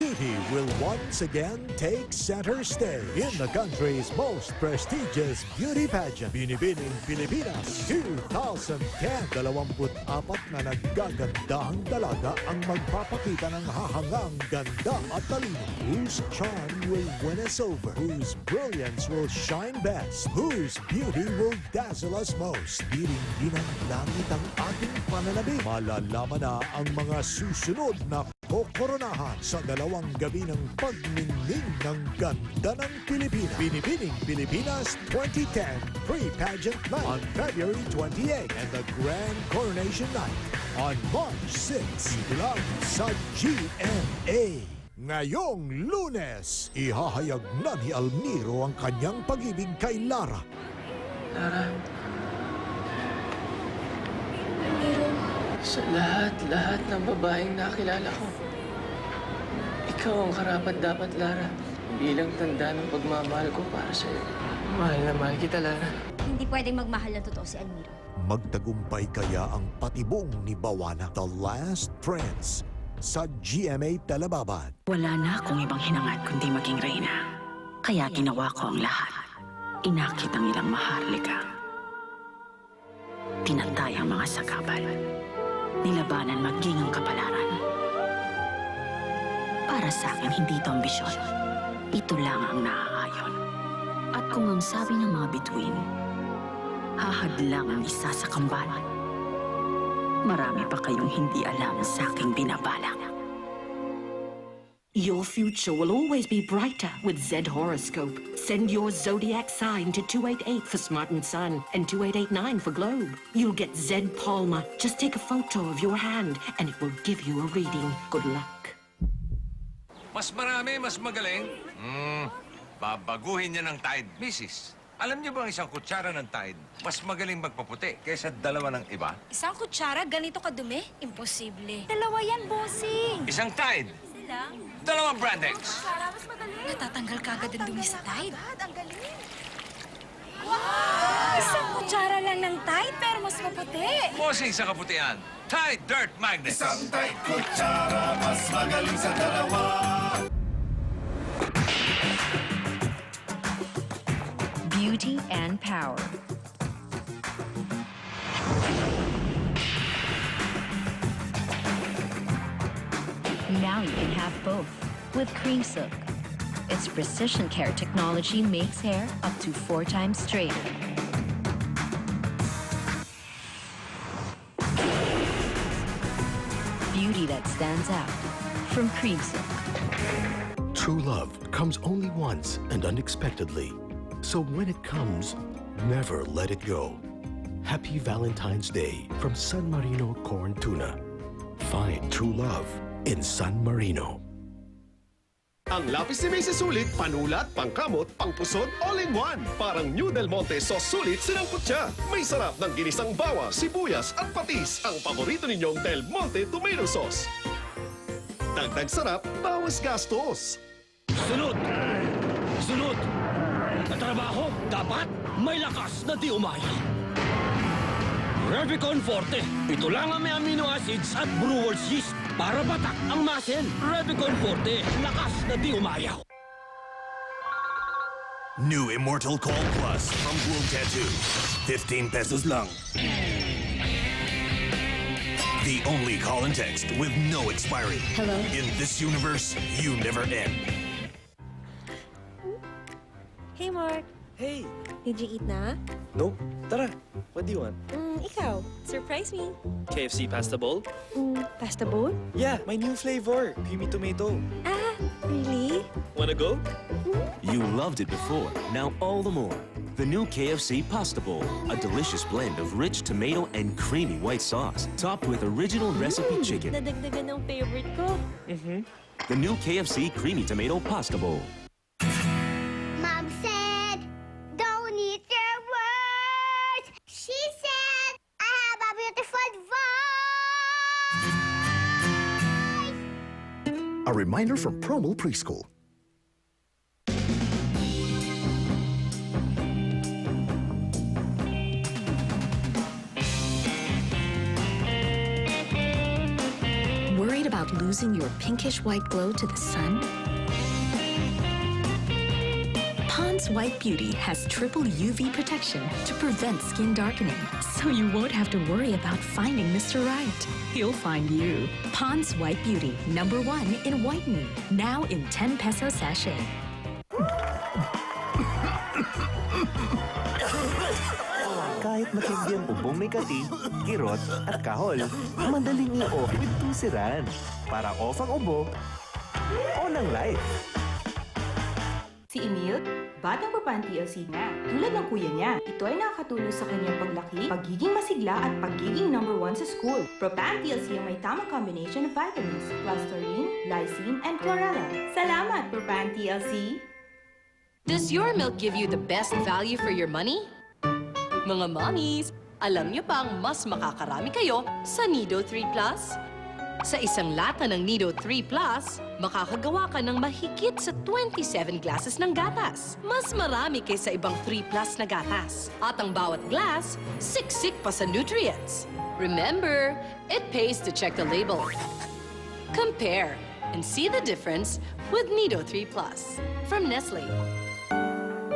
beauty will once again take center stage in the country's most prestigious beauty pageant, Binibining Pilipinas 2010. 24 na naggagandahang dalaga ang magpapakita ng hahangang ganda at talino. Whose charm will win us over? Whose brilliance will shine best? Whose beauty will dazzle us most? Biring ng langit ang ating pananabik. Malalaman na ang mga susunod na kokoronahan sa dalawang gabi ng pagningning ng ganda ng Pilipinas. Binibining Pilipinas 2010 Pre-Pageant Night on February 28 and the Grand Coronation Night on March 6. Dito lang sa GMA. Ngayong Lunes, ihahayag na ni Almiro ang kanyang pag-ibig kay Lara. Lara. Sa lahat ng babaeng nakilala ko, ikaw ang karapat-dapat, Lara. Bilang tanda ng pagmamahal ko para sa'yo. Mahal na mahal kita, Lara. Hindi pwedeng magmahal ng totoo si Almiro. Magtagumpay kaya ang patibong ni Bawana, The Last Prince, sa GMA Telebabad. Wala na akong ibang hinangad kundi maging reyna. Kaya ginawa ko ang lahat. Inakit ang ilang maharlika. Pinatay ang mga sagabal. Nilabanan maging ang kapalaran. Para sa akin, hindi ito ambisyon. Ito lang ang naaayon. At kung ang sabi ng mga bituin, hahadlang ang isa sa kambal, marami pa kayong hindi alam sa aking binabalak. Your future will always be brighter with Zed Horoscope. Send your zodiac sign to 288 for Smart and Sun and 2889 for Globe. You'll get Zed Palmer. Just take a photo of your hand and it will give you a reading. Good luck. Mas marami, mas magaling. Babaguhin niya ng Tide, Mrs. Alam niyo ba ang isang kutsara ng Tide, mas magaling magpaputi kaysa dalawa ng iba? Isang kutsara, ganito kadumi? Imposible. Dalawa yan, bossing. Isang Tide, Lang. dalawang Brandex. Mas magaling. Natatanggal ka agad ang dumi sa Tide. Ang galing. Wow! Isang kutsara lang ng Tide, pero mas maputi. Bossing sa kaputian, Tide Dirt Magnet. Isang Tide kutsara, mas magaling sa dalawa. Beauty and power. Now you can have both with Cream Silk. Its precision care technology makes hair up to 4 times straighter. Beauty that stands out from Cream Silk. True love comes only once and unexpectedly. So when it comes, never let it go. Happy Valentine's Day from San Marino Corn Tuna. Find true love in San Marino. Ang lapis ni Macy Sulit, panulat, pangkamot, pangpusod, all-in-one. Parang New Del Monte Sauce Sulit sinangkot siya. May sarap ng ginisang bawang, sibuyas at patis. Ang paborito ninyong Del Monte Tomato Sauce. Dagdag sarap, bawas gastos. Sunod! Sunod! Ang trabaho, dapat may lakas na di umaya. Revicon Forte. Ito lang ang may amino acids at brewer's yeast para batak ang muscle. Revicon Forte. Lakas na di umayaw. New Immortal Call Plus from Globe Tattoo. 15 pesos lang. The only call and text with no expiry. Hello? In this universe, you never end. Hey, Mark. Hey! Did you eat na? No, tara. What do you want? Ikaw. Surprise me. KFC pasta bowl? Pasta bowl? Yeah, my new flavor. Creamy tomato. Ah, really? Wanna go? You loved it before, now all the more. The new KFC Pasta Bowl, a delicious blend of rich tomato and creamy white sauce, topped with original recipe chicken. Nadagdagan ng favorite ko. The new KFC Creamy Tomato Pasta Bowl. Mom said, don't eat your words. She said, I have a beautiful voice. A reminder from Promo Preschool. Worried about about losing your pinkish white glow to the sun? Pond's White Beauty has triple UV protection to prevent skin darkening, so you won't have to worry about finding Mr. Right. He'll find you. Pond's White Beauty, #1 in whitening, now in 10 peso sachet. Kahit matindi ang ubong may kati, kirot at kahol, madaling i-off with tusiran. Para off ang ubo, on ang life. Si Emil, batang papan TLC nga. Tulad ng kuya niya, ito ay nakakatulong sa kanyang paglaki, pagiging masigla at pagiging #1 sa school. Propan TLC ang may tamang combination of vitamins, plus taurine, lysine, and chlorella. Salamat, Propan TLC! Does your milk give you the best value for your money? Mga mommies, alam niyo bang mas makakarami kayo sa Nido 3 Plus? Sa isang lata ng Nido 3 Plus, makakagawa ka ng mahigit sa 27 glasses ng gatas. Mas marami kaysa ibang 3 Plus na gatas. At ang bawat glass, siksik pa sa nutrients. Remember, it pays to check the label. Compare and see the difference with Nido 3 Plus from Nestle.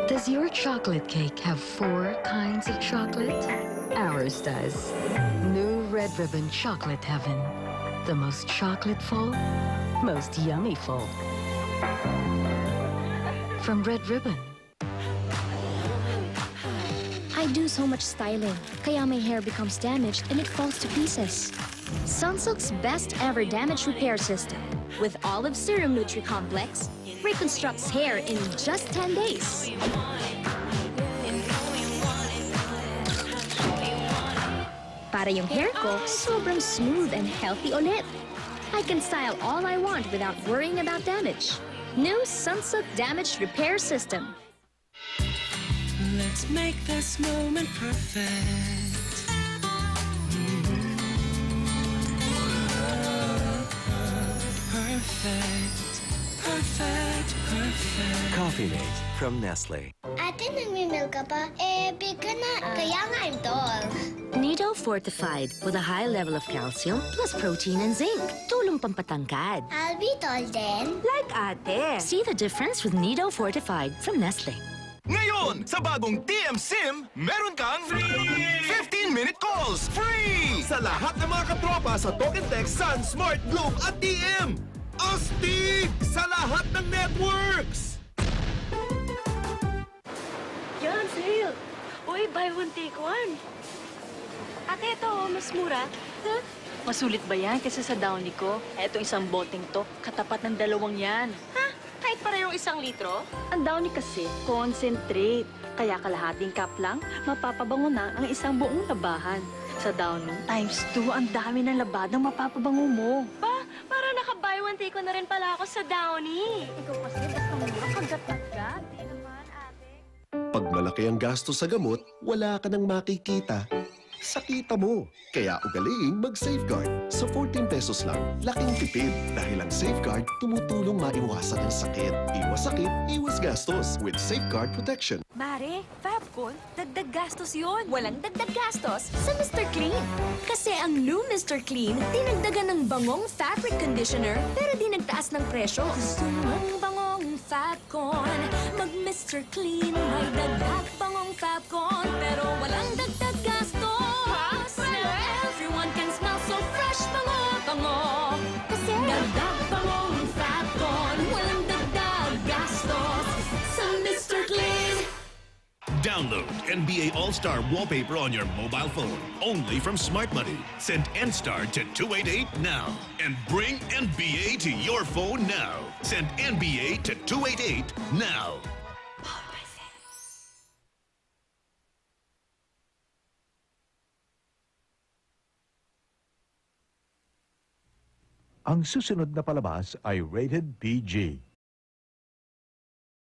Does your chocolate cake have 4 kinds of chocolate? Ours does. New Red Ribbon Chocolate Heaven. The most chocolate-full, most yummy-full. From Red Ribbon. I do so much styling, kaya my hair becomes damaged and it falls to pieces. Sunsilk's best ever damage repair system with olive serum Nutri-Complex reconstructs hair in just 10 days. Para yung hair ko, sobrang smooth and healthy ulit. I can style all I want without worrying about damage. New Sunsilk Damage Repair System. Let's make this moment perfect. Perfect, perfect, perfect. Coffee Mate from Nestle. Ate, nagmimil ka pa? Big ka na. Kaya nga I'm tall. Nido Fortified with a high level of calcium plus protein and zinc. Tulong pampatangkad. I'll be tall then. Like ate. See the difference with Nido Fortified from Nestle. Ngayon, sa bagong TM SIM, meron kang 15-minute calls free! Sa lahat ng mga katropa sa Talk and Text, Sun, Smart, Globe at TM. Astig! Sa lahat ng networks! Yan, sale! Uy, buy one, take one. Ate, ito, mas mura. Huh? Masulit ba yan kasi sa Downy ko? Eto isang boteng to, katapat ng 2 yan. Ha? Kahit parehong 1 litro? Ang Downy kasi, concentrate. Kaya kalahating cup lang, mapapabango na ang isang buong labahan. Sa Downy, ×2 ang dami ng labadang mapapabango mo. Pa, para naka-buy one, take one na rin pala ako sa Downy. Ikaw kasi, basta mura, kagat-kagat. Di naman, ate. Pag malaki ang gasto sa gamot, wala ka nang makikita. Sa kita mo. Kaya ugaliing mag-Safeguard. Sa 14 pesos lang, laking tipid. Dahil ang Safeguard, tumutulong maiwasan ang sakit. Iwas sakit, iwas gastos with Safeguard Protection. Mare, Fabcon, dagdag gastos yun. Walang dagdag gastos sa Mr. Clean. Kasi ang new Mr. Clean, dinagdagan ng bangong fabric conditioner, pero di nagtaas ng presyo. Gusto mong bangong Fabcon, mag Mr. Clean, may dagdag bangong Fabcon, pero walang dagdag gastos. Everyone can smell so fresh, bango, bango. Kasi dagdag bangong Fabcon, walang dagdag gastos sa Mr. Clean. Download NBA All-Star Wallpaper on your mobile phone. Only from Smart Money. Send N-Star to 288 now. And bring NBA to your phone now. Send NBA to 288 now. Ang susunod na palabas ay rated PG.